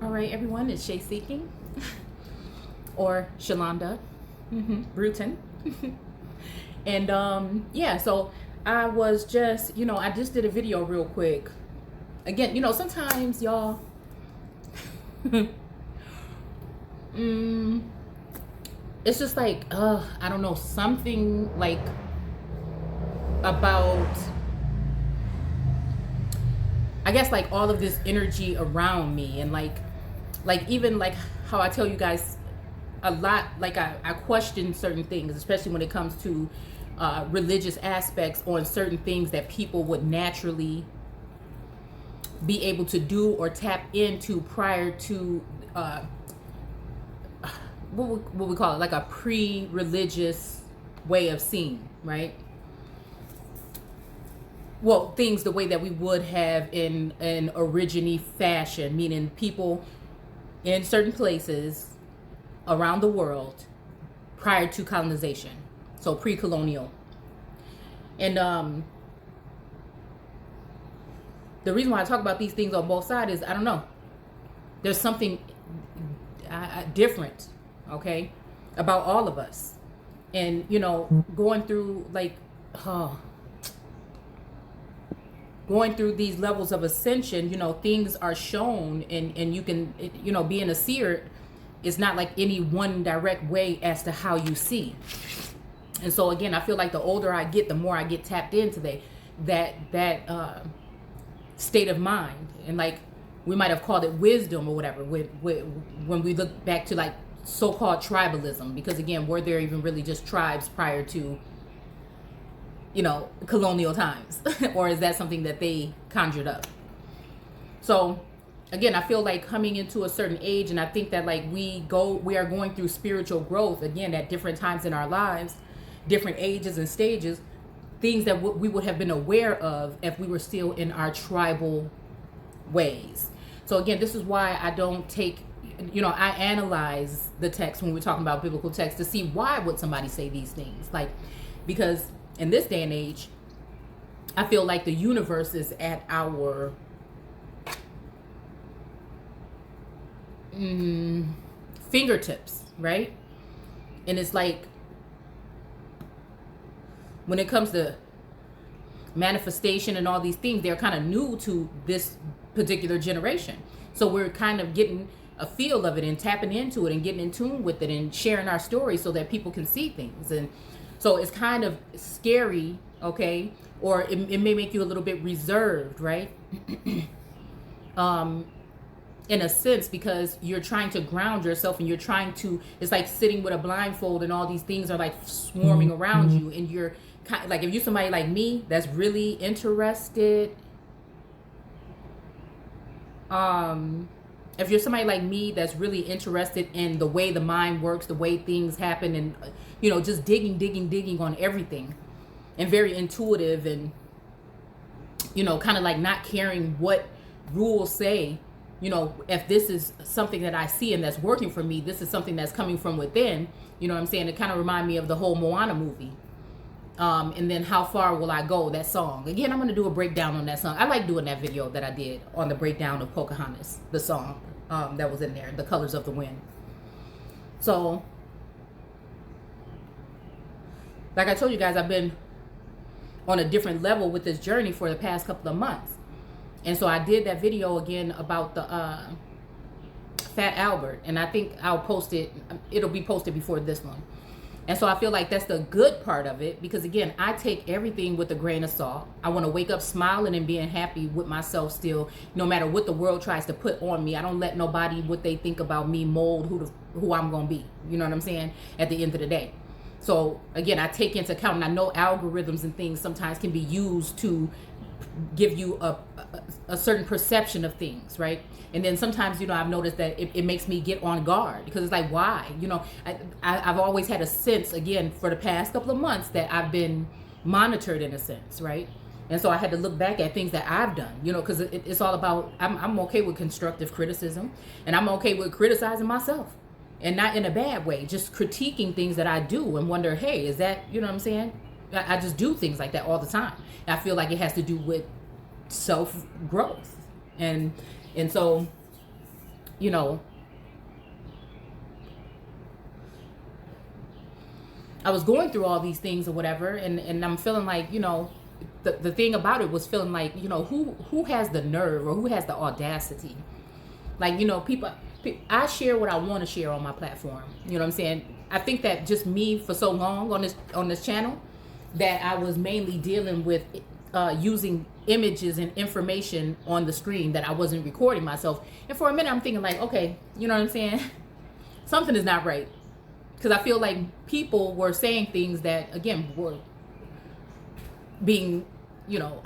All right, everyone, it's Shay Seeking or Shalonda Bruton. And yeah, so I was just, I just did a video real quick. Again, sometimes y'all, it's just like, I don't know, something like about, I guess, like all of this energy around me, and like even like how I tell you guys a lot, like I question certain things, especially when it comes to religious aspects on certain things that people would naturally be able to do or tap into prior to what we call it, like a pre-religious way of seeing, right? Well, things the way that we would have in an origine fashion, meaning people in certain places around the world prior to colonization, so pre-colonial. And the reason why I talk about these things on both sides is, I don't know, there's something different, okay, about all of us. And going through like going through these levels of ascension, things are shown, and you can, being a seer is not like any one direct way as to how you see. And so again, I feel like the older I get, the more I get tapped into that state of mind. And like we might have called it wisdom or whatever when we look back to like so-called tribalism, because again, were there even really just tribes prior to colonial times? Or is that something that they conjured up? So again, I feel like coming into a certain age, and I think that like we are going through spiritual growth again at different times in our lives, different ages and stages, things that we would have been aware of if we were still in our tribal ways. So again, this is why I don't take, I analyze the text when we're talking about biblical text to see why would somebody say these things, like, because in this day and age, I feel like the universe is at our fingertips, right? And it's like when it comes to manifestation and all these things, they're kind of new to this particular generation. So we're kind of getting a feel of it and tapping into it and getting in tune with it and sharing our stories so that people can see things. And so it's kind of scary, okay? Or it may make you a little bit reserved, right? In a sense, because you're trying to ground yourself, and you're trying to, it's like sitting with a blindfold and all these things are like swarming around you, and you're kind of, like, if you're somebody like me that's really interested, if you're somebody like me that's really interested in the way the mind works, the way things happen, and just digging on everything, and very intuitive, and kind of like not caring what rules say, if this is something that I see and that's working for me, this is something that's coming from within, what I'm saying? It kind of remind me of the whole Moana movie. And then How Far Will I Go, that song. Again, I'm going to do a breakdown on that song. I like doing that video that I did on the breakdown of Pocahontas, the song that was in there, The Colors of the Wind. So, like I told you guys, I've been on a different level with this journey for the past couple of months. And so I did that video again about the Fat Albert. And I think I'll post it. It'll be posted before this one. And so I feel like that's the good part of it, because again, I take everything with a grain of salt. I want to wake up smiling and being happy with myself still, no matter what the world tries to put on me. I don't let nobody, what they think about me, mold who I'm going to be. You know what I'm saying? At the end of the day. So again, I take into account, and I know algorithms and things sometimes can be used to give you a certain perception of things, right? And then sometimes, I've noticed that it makes me get on guard, because it's like, why? I've always had a sense, again, for the past couple of months, that I've been monitored in a sense, right? And so I had to look back at things that I've done, because it's all about, I'm okay with constructive criticism, and I'm okay with criticizing myself, and not in a bad way, just critiquing things that I do and wonder, hey, is that, what I'm saying? I just do things like that all the time. I feel like it has to do with self-growth. And so, you know, I was going through all these things or whatever, and I'm feeling like, you know, the thing about it was feeling like, you know, who has the nerve or who has the audacity? Like, you know, people, I share what I want to share on my platform. You know what I'm saying? I think that just me for so long on this channel, that I was mainly dealing with using images and information on the screen, that I wasn't recording myself. And for a minute I'm thinking like, okay, you know what I'm saying? Something is not right. Because I feel like people were saying things that, again, were being, you know,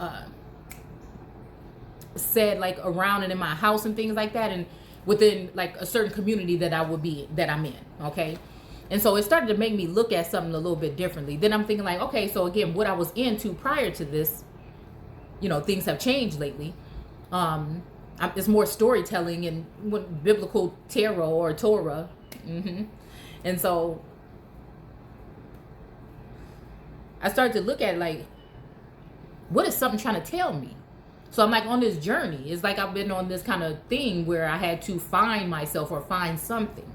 said like around and in my house and things like that, and within like a certain community that I'm in, okay? And so it started to make me look at something a little bit differently. Then I'm thinking like, okay, so again, what I was into prior to this, you know, things have changed lately. It's more storytelling and biblical tarot or Torah. And so I started to look at like, what is something trying to tell me? So I'm like on this journey. It's like I've been on this kind of thing where I had to find myself or find something.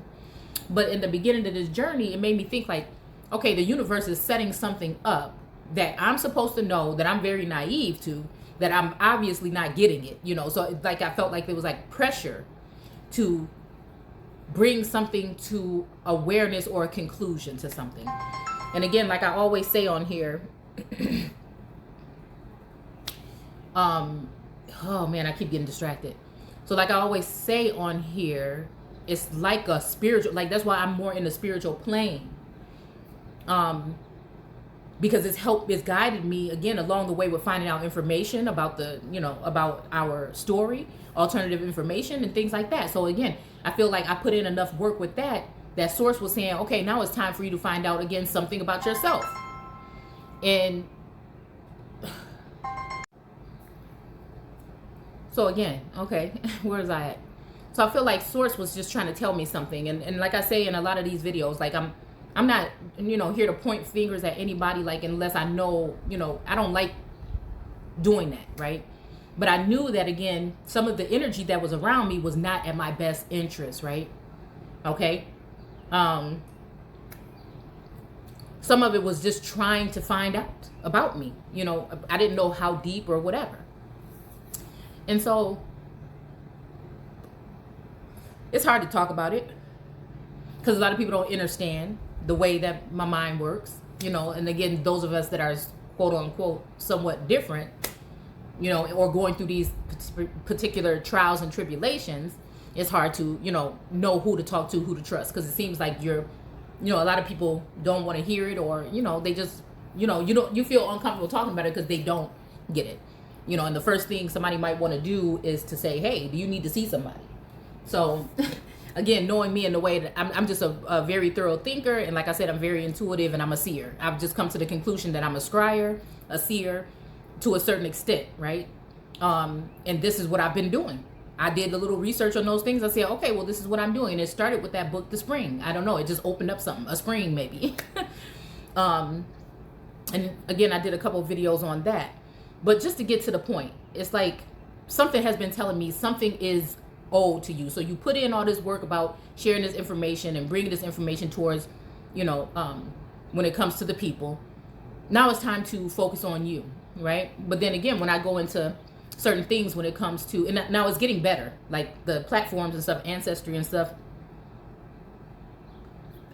But in the beginning of this journey, it made me think like, okay, the universe is setting something up that I'm supposed to know, that I'm very naive to, that I'm obviously not getting it, you know? So it's like, I felt like there was like pressure to bring something to awareness or a conclusion to something. And again, like I always say on here, oh man, I keep getting distracted. So like I always say on here, it's like a spiritual, like that's why I'm more in the spiritual plane. Because it's guided me again along the way with finding out information about the, you know, about our story, alternative information and things like that. So again, I feel like I put in enough work with that source was saying, okay, now it's time for you to find out again something about yourself. And so again, okay, where is I at? So I feel like source was just trying to tell me something. And like I say in a lot of these videos, like I'm not, you know, here to point fingers at anybody, like, unless I know, you know, I don't like doing that, right? But I knew that, again, some of the energy that was around me was not at my best interest, right? Okay? Some of it was just trying to find out about me. You know, I didn't know how deep or whatever. And so it's hard to talk about it because a lot of people don't understand the way that my mind works, you know. And again, those of us that are quote unquote somewhat different, you know, or going through these particular trials and tribulations, it's hard to, you know who to talk to, who to trust, because it seems like you're, you know, a lot of people don't want to hear it, or, you know, they just, you know, you feel uncomfortable talking about it because they don't get it, you know. And the first thing somebody might want to do is to say, hey, do you need to see somebody? So again, knowing me in the way that I'm just a very thorough thinker, and like I said, I'm very intuitive, and I'm a seer. I've just come to the conclusion that I'm a scryer, a seer to a certain extent, right? And this is what I've been doing. I did a little research on those things. I said, okay, well, this is what I'm doing. And it started with that book, The Spring. I don't know. It just opened up something, a spring maybe. And again, I did a couple of videos on that. But just to get to the point, it's like something has been telling me something is owed to you. So you put in all this work about sharing this information and bringing this information towards, you know, when it comes to the people. Now it's time to focus on you, right? But then again, when I go into certain things when it comes to, and now it's getting better, like the platforms and stuff, Ancestry and stuff,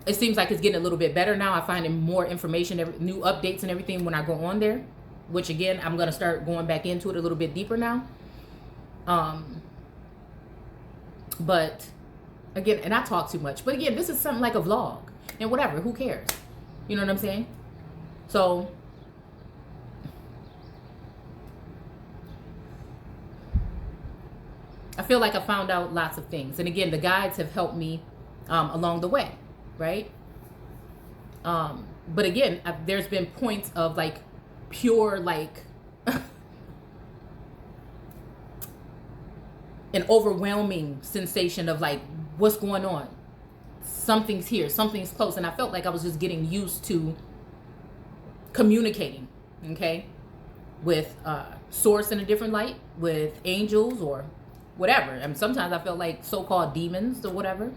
it seems like it's getting a little bit better now. I find more information, new updates and everything when I go on there, which again, I'm going to start going back into it a little bit deeper now. But again, and I talk too much, but again, this is something like a vlog and whatever, who cares? You know what I'm saying? So I feel like I found out lots of things. And again, the guides have helped me along the way, right? But again, there's been points of like pure, like an overwhelming sensation of like, what's going on? Something's here, something's close. And I felt like I was just getting used to communicating, okay, with source in a different light, with angels or whatever. And sometimes I felt like so-called demons or whatever,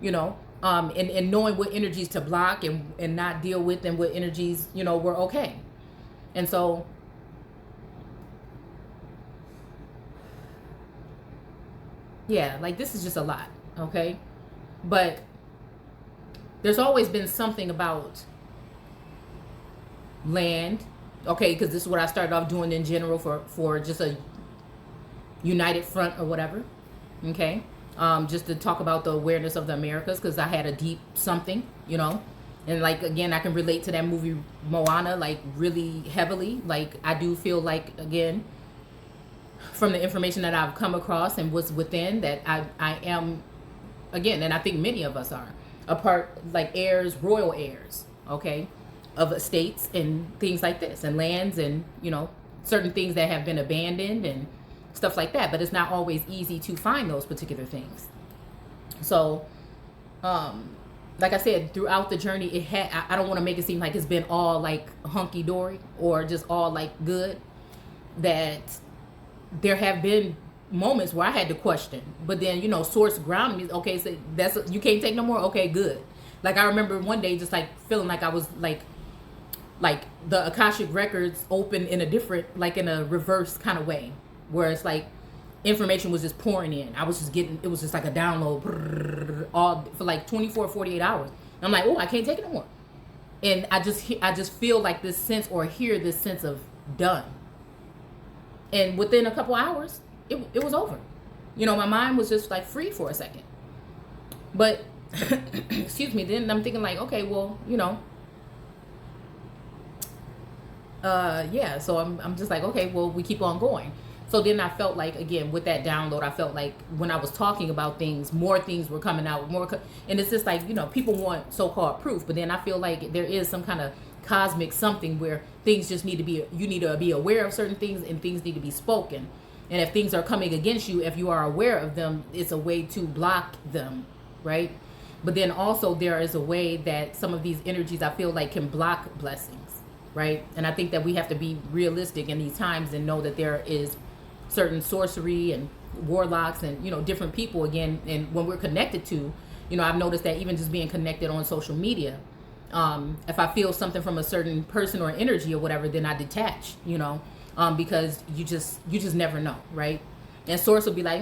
you know, and knowing what energies to block and not deal with, and what energies, you know, were okay. And so yeah, like this is just a lot, okay? But there's always been something about land, okay, because this is what I started off doing in general for just a united front or whatever, okay? Just to talk about the awareness of the Americas, because I had a deep something, you know? And like, again, I can relate to that movie Moana, like really heavily. Like I do feel like, again, from the information that I've come across and what's within, that I am, again, and I think many of us are, a part, like heirs, royal heirs, okay, of estates and things like this, and lands, and, you know, certain things that have been abandoned and stuff like that. But it's not always easy to find those particular things. So, like I said, throughout the journey, it had, I don't want to make it seem like it's been all like hunky-dory or just all like good. That there have been moments where I had to question, but then, you know, source grounded me. Okay, so that's, you can't take no more. Okay, good. Like I remember one day just like feeling like I was like the Akashic records open in a different, like in a reverse kind of way, where it's like information was just pouring in. I was just getting, it was just like a download all for like 24, 48 hours. And I'm like, oh, I can't take it no more. And I just feel like this sense, or hear this sense of done. And within a couple hours, it was over. You know, my mind was just like free for a second. But, excuse me, then I'm thinking like, okay, well, you know, yeah, so I'm just like, okay, well, we keep on going. So then I felt like, again, with that download, I felt like when I was talking about things, more things were coming out, and it's just like, you know, people want so-called proof, but then I feel like there is some kind of cosmic something where things just need to be, you need to be aware of certain things, and things need to be spoken. And if things are coming against you, if you are aware of them, it's a way to block them, right? But then also there is a way that some of these energies, I feel like, can block blessings, right? And I think that we have to be realistic in these times and know that there is certain sorcery and warlocks and, you know, different people, again, and when we're connected to, you know, I've noticed that even just being connected on social media, if I feel something from a certain person or energy or whatever, then I detach, you know, because you just never know, right? And source will be like,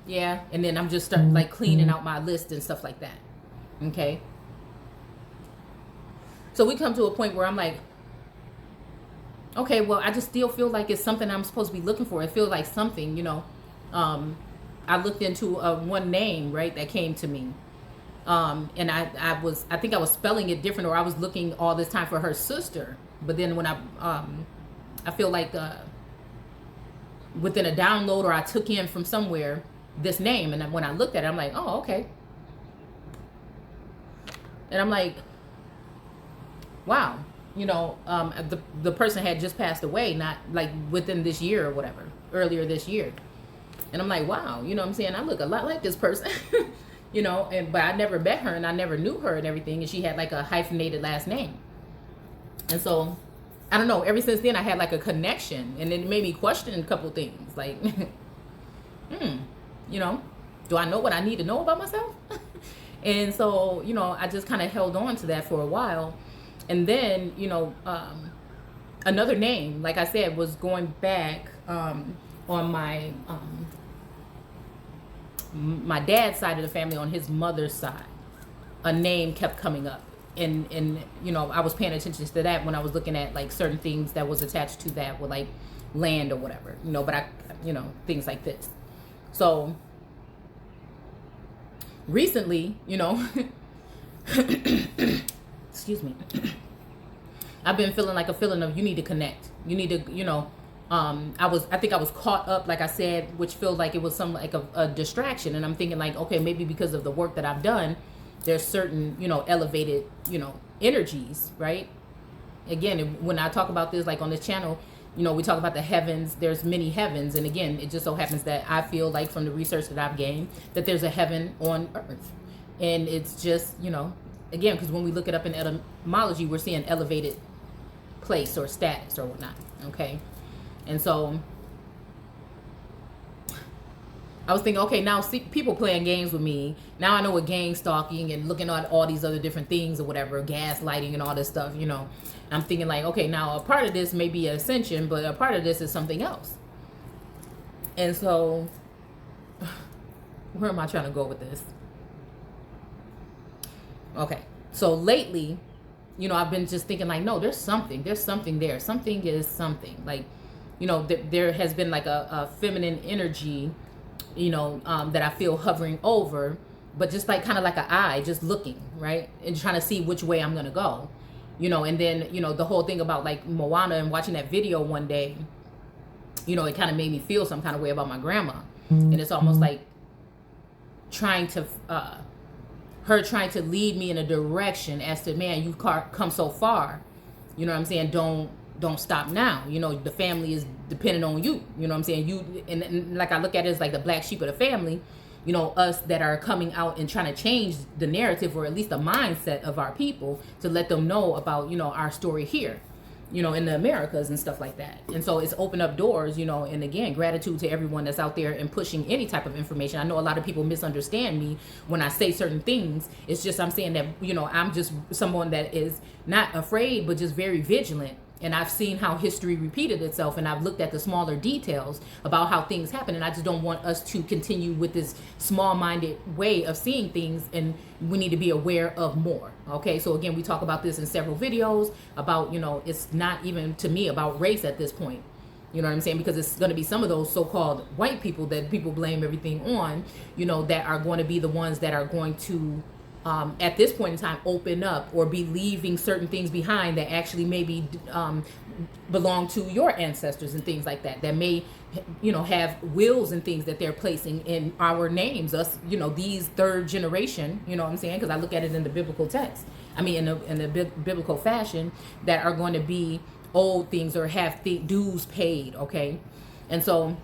yeah, and then I'm just starting like cleaning out my list and stuff like that. Okay. So we come to a point where I'm like, okay, well, I just still feel like it's something I'm supposed to be looking for. It feels like something, you know. I looked into one name, right, that came to me. And I think I was spelling it different, or I was looking all this time for her sister. But then when I feel like within a download, or I took in from somewhere this name, and when I looked at it, I'm like, oh, okay. And I'm like, wow, you know, the person had just passed away, not like within this year or whatever, earlier this year. And I'm like, wow, you know what I'm saying? I look a lot like this person, you know, but I never met her and I never knew her and everything. And she had like a hyphenated last name. And so, I don't know, ever since then I had like a connection, and it made me question a couple things like, you know, do I know what I need to know about myself? And so, you know, I just kind of held on to that for a while. And then, you know, another name, like I said, was going back on my my dad's side of the family, on his mother's side. A name kept coming up. And you know, I was paying attention to that when I was looking at like certain things that was attached to that, with like land or whatever, you know, but I, you know, things like this. So recently, you know, excuse me, I've been feeling like a feeling of, you need to connect. You need to, you know, I think I was caught up, like I said, which feels like it was some like a distraction. And I'm thinking like, okay, maybe because of the work that I've done, there's certain, you know, elevated, you know, energies, right? Again, when I talk about this, like on this channel, you know, we talk about the heavens, there's many heavens. And again, it just so happens that I feel like from the research that I've gained, that there's a heaven on earth. And it's just, you know, again, because when we look it up in etymology, we're seeing elevated place or status or whatnot, okay? And so I was thinking, okay, now see people playing games with me. Now I know what gang stalking and looking at all these other different things or whatever, gaslighting and all this stuff, you know. I'm thinking like, okay, now a part of this may be ascension, but a part of this is something else. And so, where am I trying to go with this? Okay, so lately, you know, I've been just thinking like, no, there's something there. Something is something. Like, you know, there has been like a feminine energy, you know, that I feel hovering over, but just like kind of like an eye, just looking, right? And trying to see which way I'm going to go, you know. And then, you know, the whole thing about like Moana and watching that video one day, you know, it kind of made me feel some kind of way about my grandma. And it's almost like trying to, her trying to lead me in a direction as to, man, you've come so far, you know what I'm saying? Don't stop now. You know, the family is dependent on you. You know what I'm saying? You and like I look at it as like the black sheep of the family, you know, us that are coming out and trying to change the narrative or at least the mindset of our people to let them know about, you know, our story here, you know, in the Americas and stuff like that. And so it's opened up doors, you know, and again, gratitude to everyone that's out there and pushing any type of information. I know a lot of people misunderstand me when I say certain things. It's just, I'm saying that, you know, I'm just someone that is not afraid, but just very vigilant. And I've seen how history repeated itself, and I've looked at the smaller details about how things happen, and I just don't want us to continue with this small-minded way of seeing things, and we need to be aware of more. Okay, so again, we talk about this in several videos about, you know, it's not even to me about race at this point. You know what I'm saying? Because it's going to be some of those so-called white people that people blame everything on, you know, that are going to be the ones that are going to at this point in time open up or be leaving certain things behind that actually maybe belong to your ancestors and things like that may, you know, have wills and things that they're placing in our names, us, you know, these third generation, you know what I'm saying? Because I look at it in the biblical text, I mean in the biblical fashion, that are going to be old things or have dues paid. Okay, and so